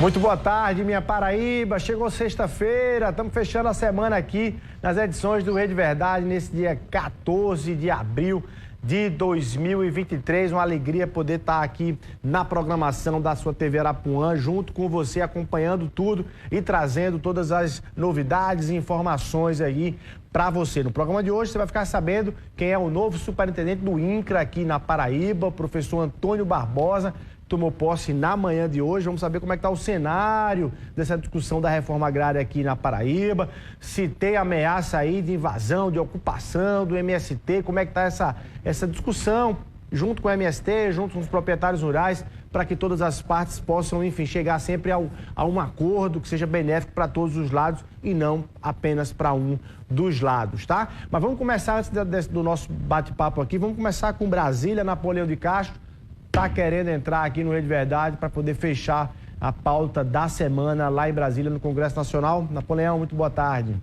Muito boa tarde, minha Paraíba. Chegou sexta-feira, estamos fechando a semana aqui nas edições do Rede Verdade, nesse dia 14 de abril de 2023. Uma alegria poder estar aqui na programação da sua TV Arapuã, junto com você, acompanhando tudo e trazendo todas as novidades e informações aí para você. No programa de hoje você vai ficar sabendo quem é o novo superintendente do INCRA aqui na Paraíba, o professor Antônio Barbosa. Tomou posse na manhã de hoje. Vamos saber como é que está o cenário dessa discussão da reforma agrária aqui na Paraíba, se tem ameaça aí de invasão, de ocupação do MST, como é que está essa discussão junto com o MST, junto com os proprietários rurais, para que todas as partes possam, enfim, chegar sempre a um acordo que seja benéfico para todos os lados e não apenas para um dos lados, tá? Mas vamos começar, antes do nosso bate-papo aqui, vamos começar com Brasília. Napoleão de Castro está querendo entrar aqui no Rede Verdade para poder fechar a pauta da semana lá em Brasília, no Congresso Nacional. Napoleão, muito boa tarde.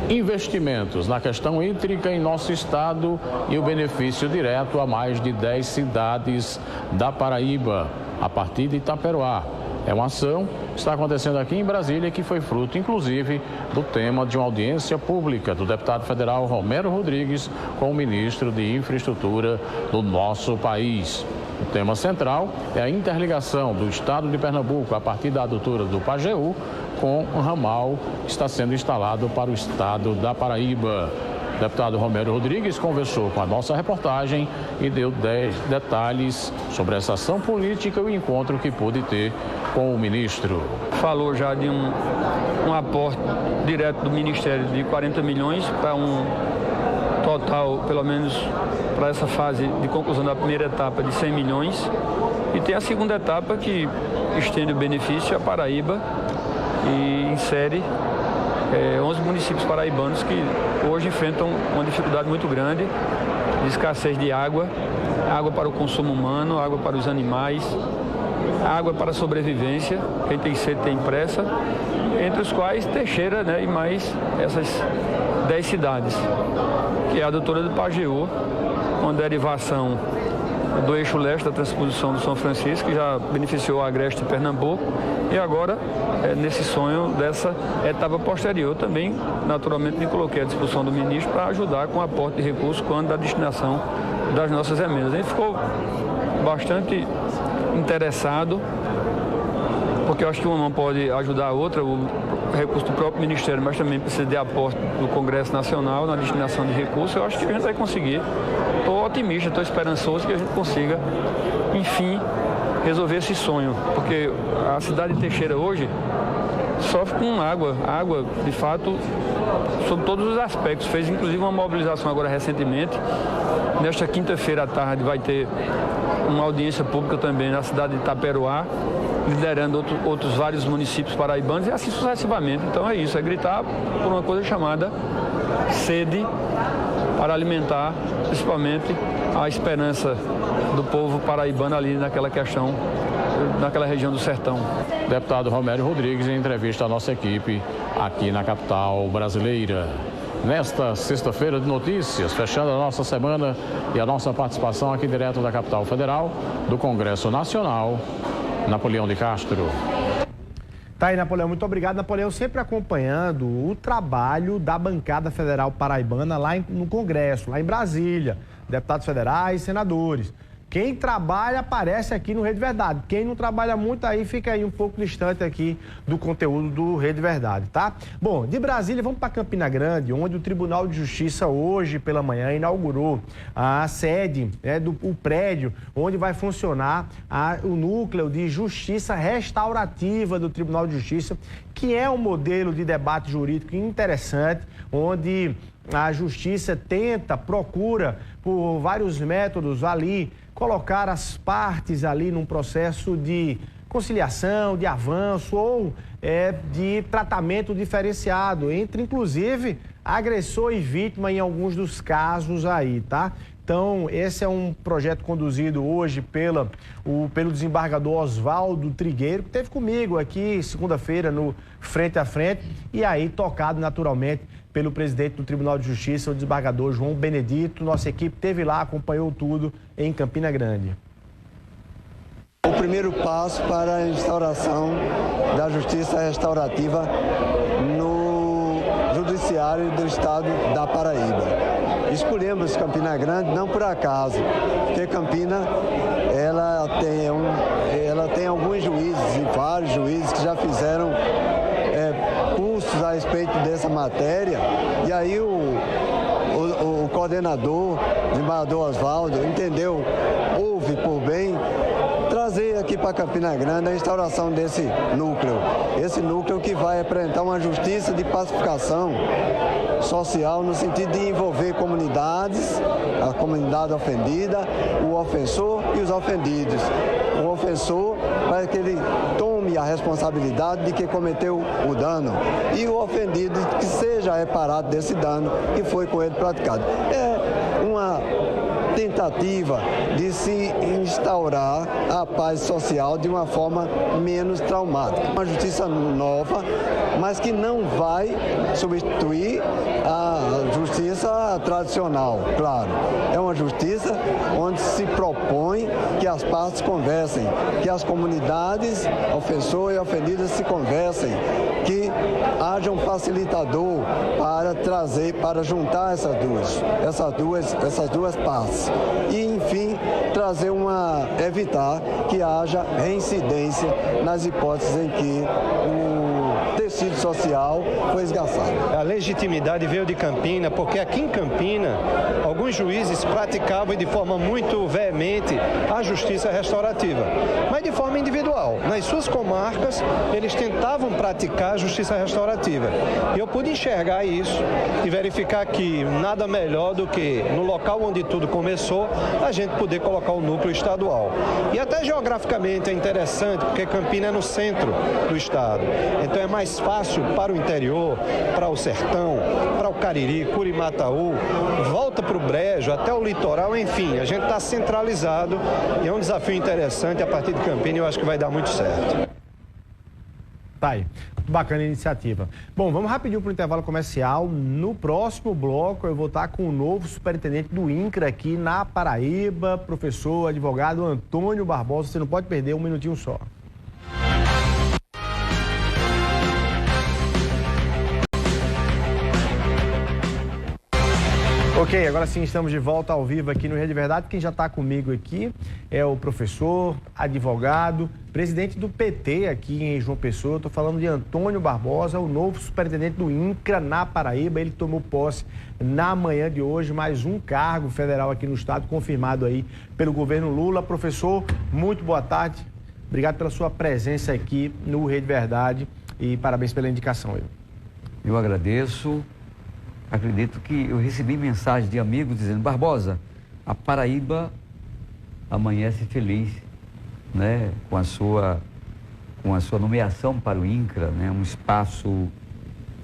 Investimentos na questão hídrica em nosso estado e o benefício direto a mais de 10 cidades da Paraíba, a partir de Itaperoá. É uma ação que está acontecendo aqui em Brasília, que foi fruto, inclusive, do tema de uma audiência pública do deputado federal Romero Rodrigues com o ministro de Infraestrutura do nosso país. O tema central é a interligação do estado de Pernambuco a partir da adutora do Pajeú com o ramal que está sendo instalado para o estado da Paraíba. O deputado Romero Rodrigues conversou com a nossa reportagem e deu 10 detalhes sobre essa ação política e o encontro que pôde ter com o ministro. Falou já de um aporte direto do Ministério de 40 milhões para um total, pelo menos para essa fase de conclusão da primeira etapa, de 100 milhões. E tem a segunda etapa que estende o benefício à Paraíba e insere 11 municípios paraibanos que hoje enfrentam uma dificuldade muito grande de escassez de água, água para o consumo humano, água para os animais, água para a sobrevivência, quem tem sede tem pressa, entre os quais Teixeira, né, e mais essas 10 cidades, que é a adutora do Pajeú, uma derivação do eixo leste da transposição do São Francisco, que já beneficiou a Agreste e Pernambuco, e agora, nesse sonho dessa etapa posterior, também, naturalmente, me coloquei à disposição do ministro para ajudar com o aporte de recursos quando da destinação das nossas emendas. A gente ficou bastante interessado, porque eu acho que uma não pode ajudar a outra, o recurso do próprio Ministério, mas também precisa de aporte do Congresso Nacional na destinação de recursos. Eu acho que a gente vai conseguir. Estou otimista, estou esperançoso que a gente consiga, enfim, resolver esse sonho, porque a cidade de Teixeira hoje sofre com água, de fato, sob todos os aspectos. Fez inclusive uma mobilização agora recentemente. Nesta quinta-feira à tarde vai ter uma audiência pública também na cidade de Itaperoá, liderando outros vários municípios paraibanos e assim sucessivamente. Então é isso, é gritar por uma coisa chamada sede para alimentar principalmente a esperança do povo paraibano ali naquela questão, naquela região do sertão. Deputado Romero Rodrigues em entrevista à nossa equipe aqui na capital brasileira. Nesta sexta-feira de notícias, fechando a nossa semana e a nossa participação aqui direto da capital federal, do Congresso Nacional, Napoleão de Castro. Tá aí, Napoleão. Muito obrigado, Napoleão, sempre acompanhando o trabalho da bancada federal paraibana lá no Congresso, lá em Brasília, deputados federais e senadores. Quem trabalha aparece aqui no Rede Verdade. Quem não trabalha muito aí fica aí um pouco distante aqui do conteúdo do Rede Verdade, tá? Bom, de Brasília vamos para Campina Grande, onde o Tribunal de Justiça hoje pela manhã inaugurou a sede, o prédio onde vai funcionar o núcleo de justiça restaurativa do Tribunal de Justiça, que é um modelo de debate jurídico interessante, onde a justiça procura por vários métodos ali colocar as partes ali num processo de conciliação, de avanço ou de tratamento diferenciado entre, inclusive, agressor e vítima em alguns dos casos aí, tá? Então, esse é um projeto conduzido hoje pelo desembargador Oswaldo Trigueiro, que esteve comigo aqui segunda-feira no Frente a Frente, e aí tocado naturalmente pelo presidente do Tribunal de Justiça, o desembargador João Benedito. Nossa equipe esteve lá, acompanhou tudo em Campina Grande. O primeiro passo para a instauração da justiça restaurativa no judiciário do estado da Paraíba. Escolhemos Campina Grande não por acaso, porque Campina ela tem alguns juízes e vários juízes que já fizeram cursos a respeito dessa matéria, e aí o coordenador, o desembargador Oswaldo, entendeu, houve por bem trazer aqui para Campina Grande a instauração desse núcleo. Esse núcleo que vai apresentar uma justiça de pacificação social no sentido de envolver comunidades, a comunidade ofendida, o ofensor e os ofendidos. O ofensor para que ele tome a responsabilidade de que cometeu o dano e o ofendido que seja reparado desse dano que foi com ele praticado. É uma tentativa de se instaurar a paz social de uma forma menos traumática. Uma justiça nova, mas que não vai substituir a justiça tradicional, claro. É uma justiça onde se propõe que as partes conversem, que as comunidades, ofensor e ofendida, se conversem, que haja um facilitador para trazer, para juntar essas duas partes. E, enfim, evitar que haja reincidência nas hipóteses em que o tecido social foi esgaçado. A legitimidade veio de Campina, porque aqui em Campina, alguns juízes praticavam de forma muito veemente a justiça restaurativa, mas de forma individual. Nas suas comarcas, eles tentavam praticar a justiça restaurativa. E eu pude enxergar isso e verificar que nada melhor do que, no local onde tudo começou, a gente poder colocar o núcleo estadual. E até geograficamente é interessante, porque Campina é no centro do estado. Então é mais fácil para o interior, para o sertão, para o Cariri, Curimataú, volta para o Brejo, até o litoral, enfim, a gente está centralizado e é um desafio interessante a partir de Campina e eu acho que vai dar muito certo. Tá aí, bacana a iniciativa. Bom, vamos rapidinho para o intervalo comercial. No próximo bloco eu vou estar com o novo superintendente do INCRA aqui na Paraíba, professor, advogado Antônio Barbosa. Você não pode perder, um minutinho só. Ok, agora sim estamos de volta ao vivo aqui no Rede Verdade. Quem já está comigo aqui é o professor, advogado, presidente do PT aqui em João Pessoa. Estou falando de Antônio Barbosa, o novo superintendente do INCRA na Paraíba. Ele tomou posse na manhã de hoje, mais um cargo federal aqui no estado, confirmado aí pelo governo Lula. Professor, muito boa tarde. Obrigado pela sua presença aqui no Rede Verdade e parabéns pela indicação. Eu agradeço. Acredito que eu recebi mensagem de amigos dizendo: Barbosa, a Paraíba amanhece feliz, né, com a sua nomeação para o INCRA, né, um espaço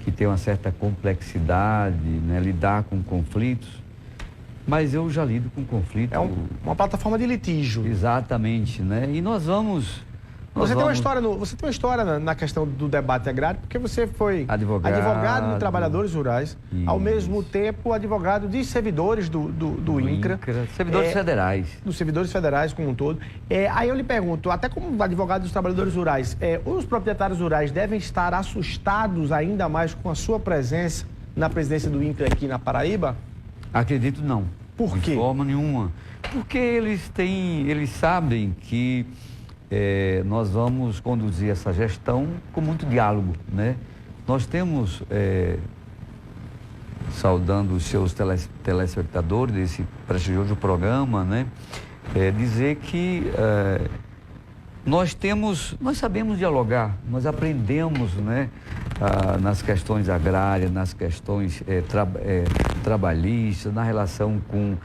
que tem uma certa complexidade, né, lidar com conflitos, mas eu já lido com conflito. É uma plataforma de litígio. Exatamente, né, e nós vamos... Você tem uma história na questão do debate agrário, porque você foi advogado de trabalhadores rurais, isso, ao mesmo tempo advogado de servidores do INCRA. Servidores federais. Dos servidores federais como um todo. Aí eu lhe pergunto, até como advogado dos trabalhadores rurais, os proprietários rurais devem estar assustados ainda mais com a sua presença na presidência do INCRA aqui na Paraíba? Acredito não. Por quê? De forma nenhuma. Porque eles sabem que nós vamos conduzir essa gestão com muito diálogo, né? Nós temos, saudando os seus telespectadores desse prestigioso programa, né? Dizer que nós sabemos dialogar, nós aprendemos, né? Nas questões agrárias, nas questões trabalhistas, na relação com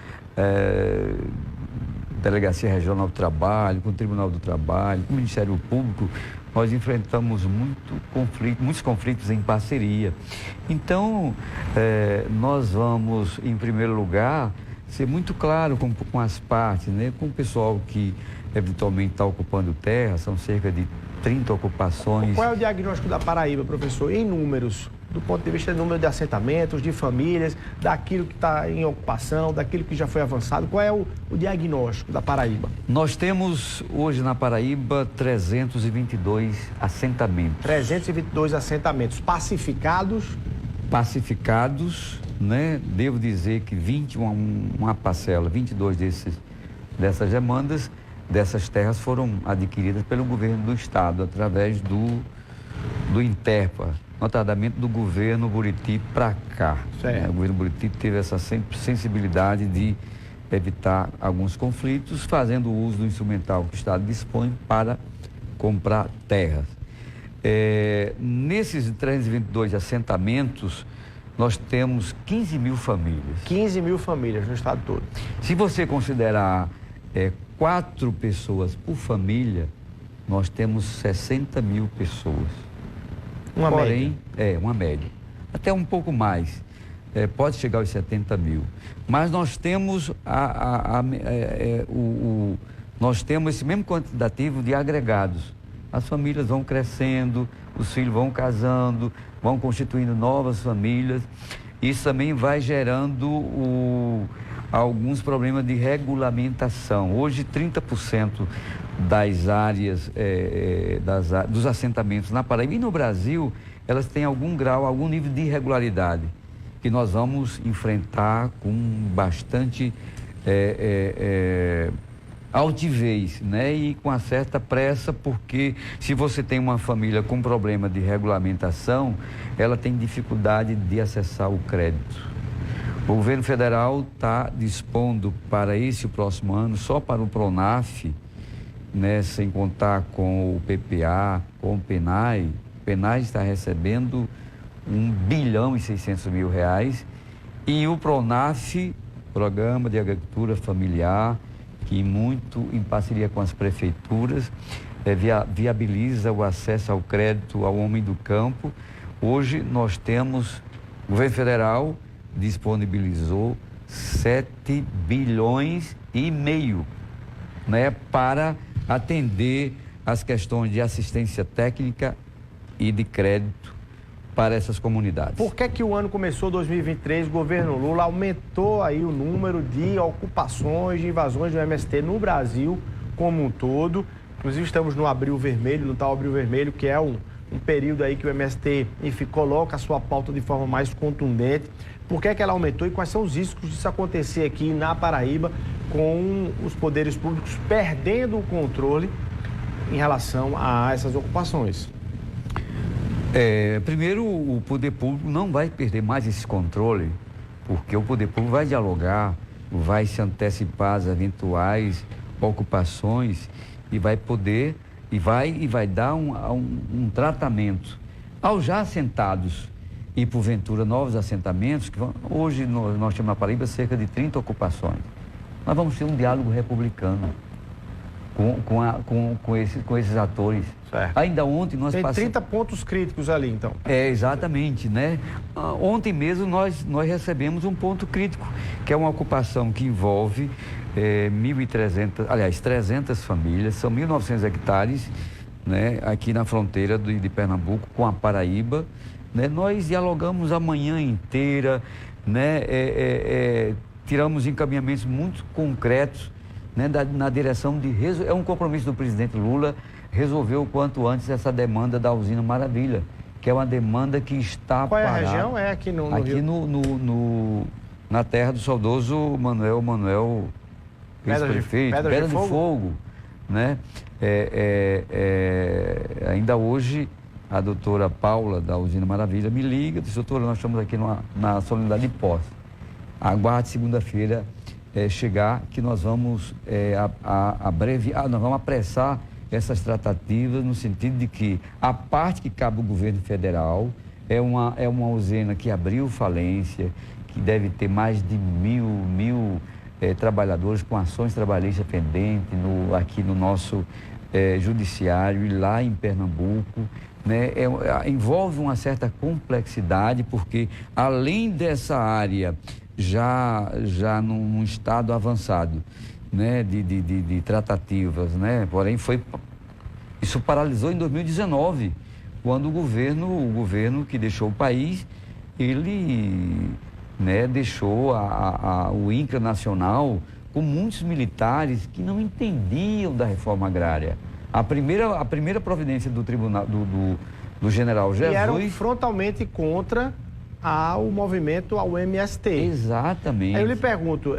Delegacia Regional do Trabalho, com o Tribunal do Trabalho, com o Ministério Público, nós enfrentamos muitos conflitos em parceria. Então, nós vamos, em primeiro lugar, ser muito claro com as partes, né? Com o pessoal que eventualmente está ocupando terra, são cerca de 30 ocupações. Qual é o diagnóstico da Paraíba, professor, em números? do ponto de vista do número de assentamentos, de famílias, daquilo que está em ocupação, daquilo que já foi avançado? Qual é o diagnóstico da Paraíba? Nós temos hoje na Paraíba 322 assentamentos. 322 assentamentos pacificados? Pacificados, né? Devo dizer que 22 dessas demandas, dessas terras foram adquiridas pelo governo do estado, através do Interpa, notadamente do governo Buriti para cá. O governo Buriti teve essa sensibilidade de evitar alguns conflitos, fazendo uso do instrumental que o estado dispõe para comprar terras. Nesses 322 assentamentos, nós temos 15 mil famílias. 15 mil famílias no estado todo. Se você considerar 4 pessoas por família, nós temos 60 mil pessoas. Porém, média? Uma média. Até um pouco mais. Pode chegar aos 70 mil. Mas nós temos nós temos esse mesmo quantitativo de agregados. As famílias vão crescendo, os filhos vão casando, vão constituindo novas famílias. Isso também vai gerando alguns problemas de regulamentação. Hoje, 30% das áreas, dos assentamentos na Paraíba e no Brasil, elas têm algum grau, algum nível de irregularidade, que nós vamos enfrentar com bastante altivez, né? E com uma certa pressa, porque se você tem uma família com problema de regulamentação, ela tem dificuldade de acessar o crédito. O governo federal está dispondo para esse próximo ano, só para o PRONAF, né, sem contar com o PPA, com o PENAI. O PENAI está recebendo R$1,6 bilhão e o PRONAF, Programa de Agricultura Familiar, que muito em parceria com as prefeituras, viabiliza o acesso ao crédito ao homem do campo. Hoje nós temos, o governo federal disponibilizou 7,5 bilhões, né, para atender as questões de assistência técnica e de crédito para essas comunidades. Por que o ano começou 2023, o governo Lula aumentou aí o número de ocupações, de invasões do MST no Brasil como um todo? Inclusive estamos no Abril Vermelho, no tal Abril Vermelho, que é um período aí que o MST, enfim, coloca a sua pauta de forma mais contundente. Por que ela aumentou e quais são os riscos disso acontecer aqui na Paraíba, com os poderes públicos perdendo o controle em relação a essas ocupações? Primeiro, o poder público não vai perder mais esse controle, porque o poder público vai dialogar, vai se antecipar às eventuais ocupações e vai poder, e vai dar um tratamento aos já assentados e, porventura, novos assentamentos, que hoje nós temos na Paraíba cerca de 30 ocupações. Nós vamos ter um diálogo republicano com esses atores. Certo. Ainda ontem nós passamos... Tem 30 pontos críticos ali, então. Exatamente, né? Ontem mesmo nós recebemos um ponto crítico, que é uma ocupação que envolve 300 famílias, são 1.900 hectares, né? Aqui na fronteira de Pernambuco com a Paraíba, né? Nós dialogamos a manhã inteira, né? Tiramos encaminhamentos muito concretos, né? Na direção de... É um compromisso do presidente Lula resolver o quanto antes essa demanda da usina Maravilha, que é uma demanda que está Qual é parada. A região? É aqui no aqui Rio? Na terra do saudoso Manuel ex-prefeito, Pedra de Fogo, né? Ainda hoje a doutora Paula da usina Maravilha me liga, disse: doutora, nós estamos aqui na solenidade de posse. Aguarde segunda-feira chegar, que nós vamos nós vamos apressar essas tratativas, no sentido de que a parte que cabe ao governo federal é uma usina que abriu falência, que deve ter mais de mil trabalhadores com ações trabalhistas pendentes aqui no nosso judiciário e lá em Pernambuco, né? Envolve uma certa complexidade, porque além dessa área já num estado avançado, né, de tratativas, né? Porém isso paralisou em 2019, quando o governo que deixou o país, ele, né, deixou o INCRA Nacional com muitos militares que não entendiam da reforma agrária. A primeira providência do tribunal do general Jesus... E eram frontalmente contra o movimento, ao MST. Exatamente. Aí eu lhe pergunto,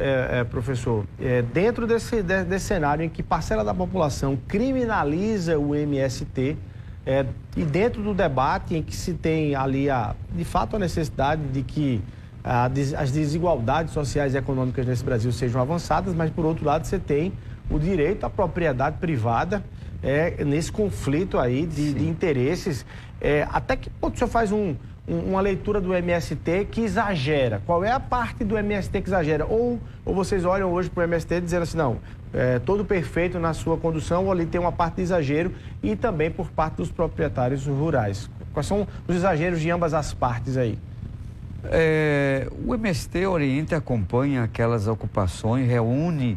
professor, dentro desse cenário em que parcela da população criminaliza o MST, e dentro do debate em que se tem ali, de fato, a necessidade de que as desigualdades sociais e econômicas nesse Brasil sejam avançadas, mas, por outro lado, você tem o direito à propriedade privada nesse conflito aí de interesses. Até que ponto o senhor faz uma leitura do MST que exagera? Qual é a parte do MST que exagera? Ou vocês olham hoje para o MST dizendo assim, não, todo perfeito na sua condução, ou ali tem uma parte de exagero, e também por parte dos proprietários rurais? Quais são os exageros de ambas as partes aí? O MST orienta e acompanha aquelas ocupações, reúne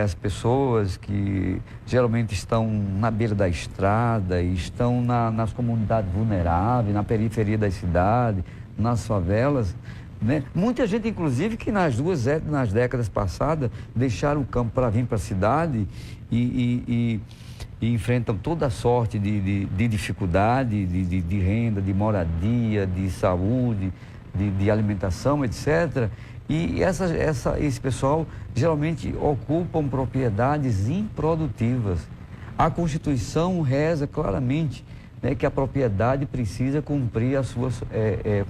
as pessoas que geralmente estão na beira da estrada, estão nas comunidades vulneráveis, na periferia da cidade, nas favelas, né? Muita gente, inclusive, que nas décadas passadas deixaram o campo para vir para a cidade e enfrentam toda sorte de dificuldade, de renda, de moradia, de saúde, de alimentação, etc. E esse pessoal geralmente ocupam propriedades improdutivas. A Constituição reza claramente, né, que a propriedade precisa cumprir a sua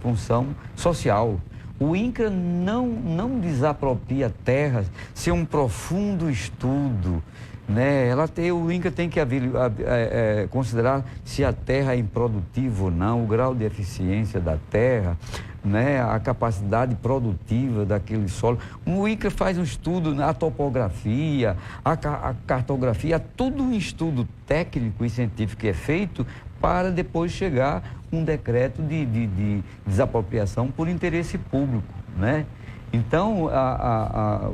função social. O INCRA não desapropria terras sem um profundo estudo, né? O INCRA tem que considerar se a terra é improdutiva ou não, o grau de eficiência da terra, né? A capacidade produtiva daquele solo. O INCRA faz um estudo na topografia, a cartografia, todo um estudo técnico e científico que é feito para depois chegar um decreto de desapropriação por interesse público, né? Então,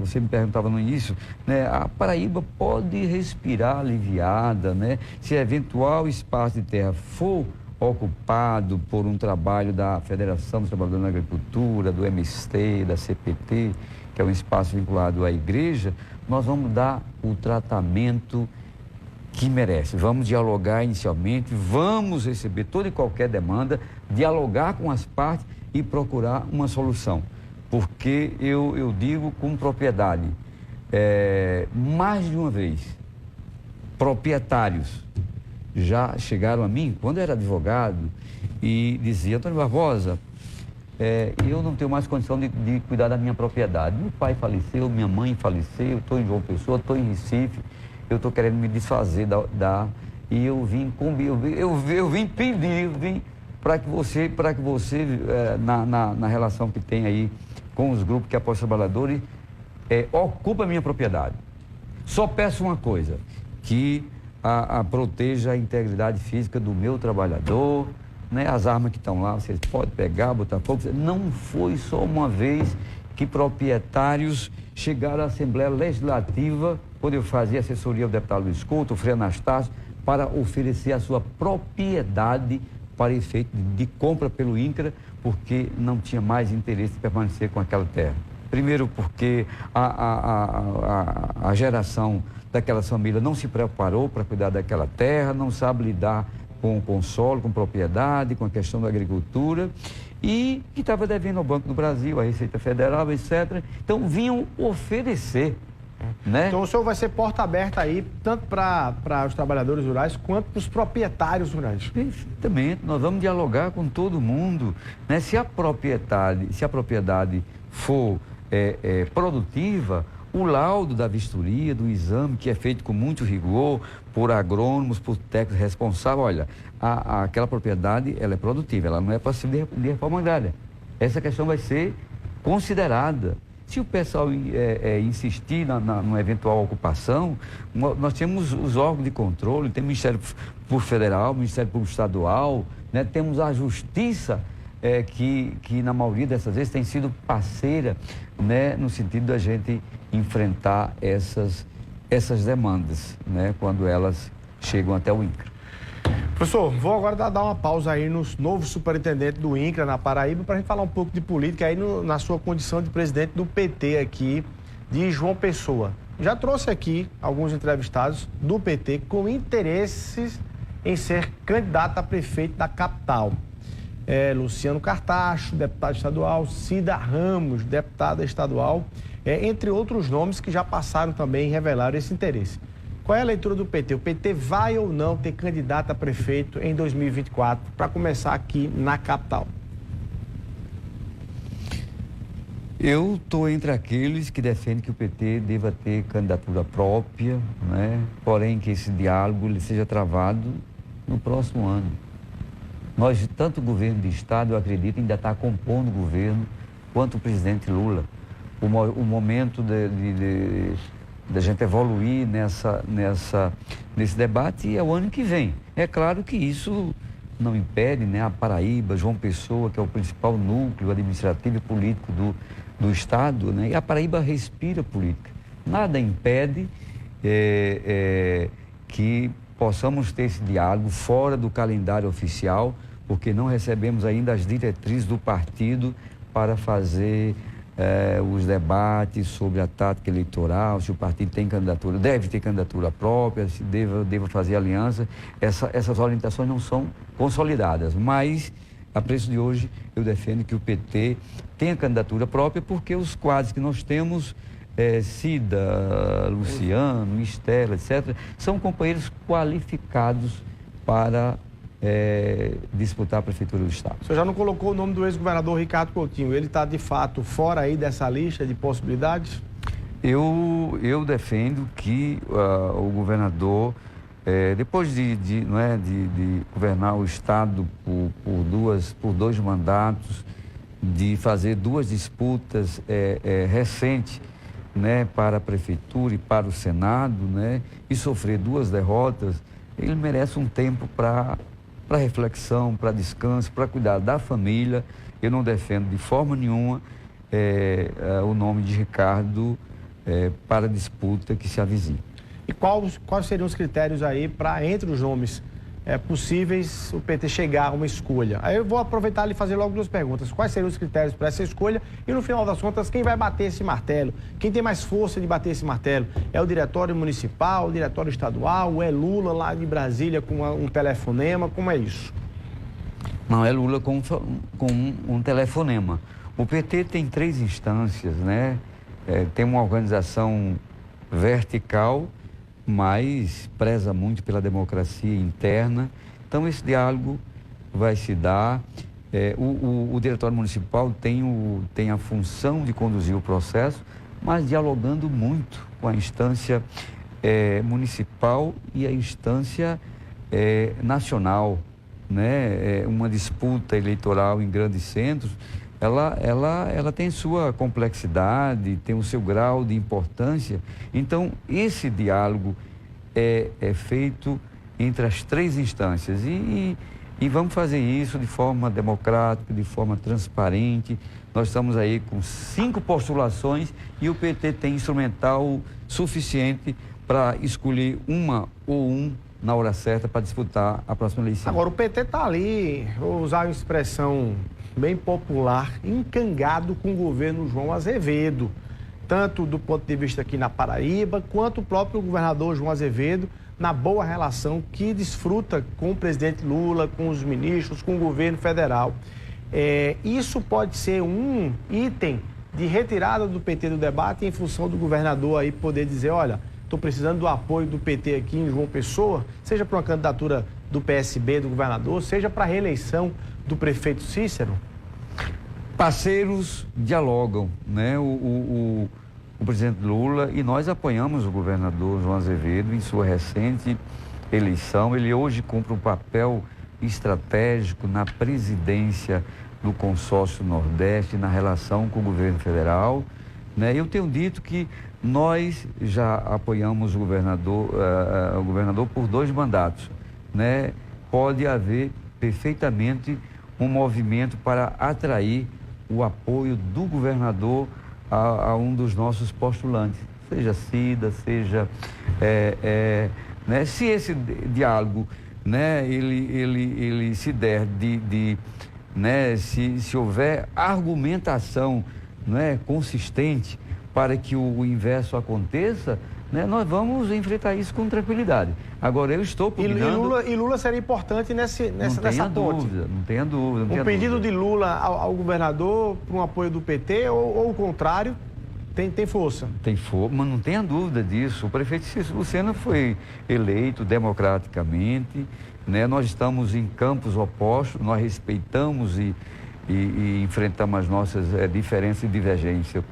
você me perguntava no início, né, a Paraíba pode respirar aliviada, né, se eventual espaço de terra for ocupado por um trabalho da Federação dos Trabalhadores na Agricultura, do MST, da CPT, que é um espaço vinculado à igreja, nós vamos dar o tratamento que merece. Vamos dialogar inicialmente, vamos receber toda e qualquer demanda, dialogar com as partes e procurar uma solução. Porque eu digo com propriedade, mais de uma vez, proprietários já chegaram a mim, quando eu era advogado, e diziam, Antônio Barbosa, eu não tenho mais condição de cuidar da minha propriedade. Meu pai faleceu, minha mãe faleceu, estou em João Pessoa, estou em Recife, eu estou querendo me desfazer e eu vim pedir para que você na relação que tem aí com os grupos que apoiam os trabalhadores, ocupa a minha propriedade. Só peço uma coisa, que proteja a integridade física do meu trabalhador, né? As armas que estão lá, vocês podem pegar, botar fogo. Não foi só uma vez que proprietários chegaram à Assembleia Legislativa, quando eu fazia assessoria ao deputado Luiz Couto, o Frei Anastácio, para oferecer a sua propriedade para efeito de compra pelo INCRA, porque não tinha mais interesse de permanecer com aquela terra. Primeiro porque a geração daquelas famílias não se preparou para cuidar daquela terra, não sabe lidar com solo, com propriedade, com a questão da agricultura, e que estava devendo ao Banco do Brasil, à Receita Federal, etc. Então vinham oferecer, né? Então o senhor vai ser porta aberta aí, tanto para os trabalhadores rurais, quanto para os proprietários rurais. Perfeitamente, nós vamos dialogar com todo mundo, né? Se a propriedade for produtiva, o laudo da vistoria, do exame, que é feito com muito rigor, por agrônomos, por técnicos responsáveis, olha, aquela propriedade, ela é produtiva, ela não é passível de reforma agrária. Essa questão vai ser considerada. Se o pessoal insistir numa eventual ocupação, nós temos os órgãos de controle, temos o Ministério Público Federal, o Ministério Público Estadual, né? Temos a Justiça, que na maioria dessas vezes tem sido parceira, né? No sentido da gente enfrentar essas demandas, né? Quando elas chegam até o INCRA. Professor, vou agora dar uma pausa aí no novo superintendente do INCRA na Paraíba para a gente falar um pouco de política aí na sua condição de presidente do PT aqui de João Pessoa. Já trouxe aqui alguns entrevistados do PT com interesses em ser candidato a prefeito da capital. Luciano Cartacho, deputado estadual, Cida Ramos, deputada estadual, entre outros nomes que já passaram também e revelaram esse interesse. Qual é a leitura do PT? O PT vai ou não ter candidato a prefeito em 2024, para começar aqui na capital? Eu estou entre aqueles que defendem que o PT deva ter candidatura própria, né? Porém que esse diálogo ele seja travado no próximo ano. Nós, tanto o governo de Estado, eu acredito, ainda está compondo o governo, quanto o presidente Lula. O momento da gente evoluir nesse debate é o ano que vem. É claro que isso não impede, né, a Paraíba, João Pessoa, que é o principal núcleo administrativo e político do Estado, né, e a Paraíba respira política. Nada impede que possamos ter esse diálogo fora do calendário oficial, porque não recebemos ainda as diretrizes do partido para fazer os debates sobre a tática eleitoral, se o partido tem candidatura, deve ter candidatura própria, se deva fazer aliança. Essas orientações não são consolidadas, mas a preço de hoje eu defendo que o PT tenha candidatura própria, porque os quadros que nós temos, Cida, Luciano, Estela, etc., são companheiros qualificados para disputar a Prefeitura do Estado. O senhor já não colocou o nome do ex-governador Ricardo Coutinho? Ele está, de fato, fora aí dessa lista de possibilidades? Eu defendo que o governador, depois de governar o Estado por 2 mandatos, de fazer 2 disputas recentes, né, para a Prefeitura e para o Senado, né, e sofrer 2 derrotas, ele merece um tempo para reflexão, para descanso, para cuidar da família. Eu não defendo de forma nenhuma o nome de Ricardo para a disputa que se avizinha. E quais seriam os critérios aí para, entre os nomes possíveis, o PT chegar a uma escolha? Aí eu vou aproveitar e fazer logo 2 perguntas. Quais seriam os critérios para essa escolha? E no final das contas, quem vai bater esse martelo? Quem tem mais força de bater esse martelo? É o diretório municipal, o diretório estadual? É Lula lá de Brasília com um telefonema? Como é isso? Não, é Lula com um telefonema. O PT tem 3 instâncias, né? Tem uma organização vertical, mas preza muito pela democracia interna. Então, esse diálogo vai se dar. O diretório municipal tem a função de conduzir o processo, mas dialogando muito com a instância municipal e a instância nacional, né? Uma disputa eleitoral em grandes centros, ela tem sua complexidade, tem o seu grau de importância. Então, esse diálogo é feito entre as 3 instâncias e vamos fazer isso de forma democrática, de forma transparente. Nós estamos aí com 5 postulações e o PT tem instrumental suficiente para escolher uma ou um na hora certa para disputar a próxima eleição. Agora, o PT está ali, vou usar uma expressão bem popular, encangado com o governo João Azevedo, tanto do ponto de vista aqui na Paraíba, quanto o próprio governador João Azevedo, na boa relação que desfruta com o presidente Lula, com os ministros, com o governo federal. Isso pode ser um item de retirada do PT do debate em função do governador aí poder dizer, olha, estou precisando do apoio do PT aqui em João Pessoa, seja para uma candidatura do PSB, do governador, seja para a reeleição do prefeito Cícero? Parceiros dialogam, né? O presidente Lula e nós apoiamos o governador João Azevedo em sua recente eleição. Ele hoje cumpre um papel estratégico na presidência do consórcio Nordeste, na relação com o governo federal, né? Eu tenho dito que nós já apoiamos o governador por 2 mandatos, né? Pode haver perfeitamente um movimento para atrair o apoio do governador a um dos nossos postulantes, seja Cida, seja... né? Se esse diálogo né, ele se der né, se houver argumentação, né, consistente para que o inverso aconteça, né, nós vamos enfrentar isso com tranquilidade. Agora, eu estou pugnando... E Lula seria importante nessa ponte. Não tenha dúvida. Um pedido de Lula ao governador para um apoio do PT ou o contrário, tem força? Tem força, mas não tenha dúvida disso. O prefeito Cícero Lucena foi eleito democraticamente, né? Nós estamos em campos opostos, nós respeitamos e enfrentamos as nossas diferenças e divergências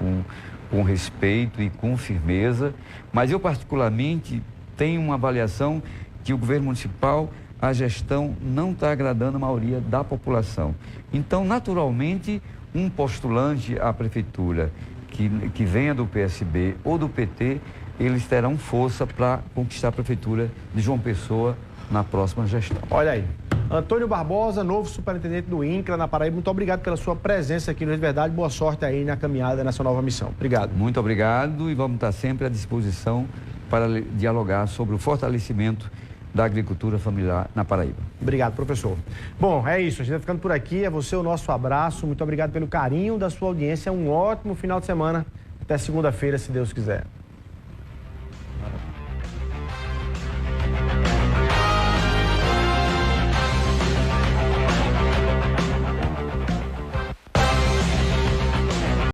com respeito e com firmeza, mas eu particularmente tenho uma avaliação que o governo municipal, a gestão não está agradando a maioria da população. Então, naturalmente, um postulante à prefeitura que venha do PSB ou do PT, eles terão força para conquistar a prefeitura de João Pessoa na próxima gestão. Olha aí. Antônio Barbosa, novo superintendente do INCRA na Paraíba, muito obrigado pela sua presença aqui no Rede Verdade. Boa sorte aí na caminhada nessa nova missão. Obrigado. Muito obrigado e vamos estar sempre à disposição para dialogar sobre o fortalecimento da agricultura familiar na Paraíba. Obrigado, professor. Bom, é isso. A gente vai ficando por aqui. É você o nosso abraço. Muito obrigado pelo carinho da sua audiência. Um ótimo final de semana. Até segunda-feira, se Deus quiser.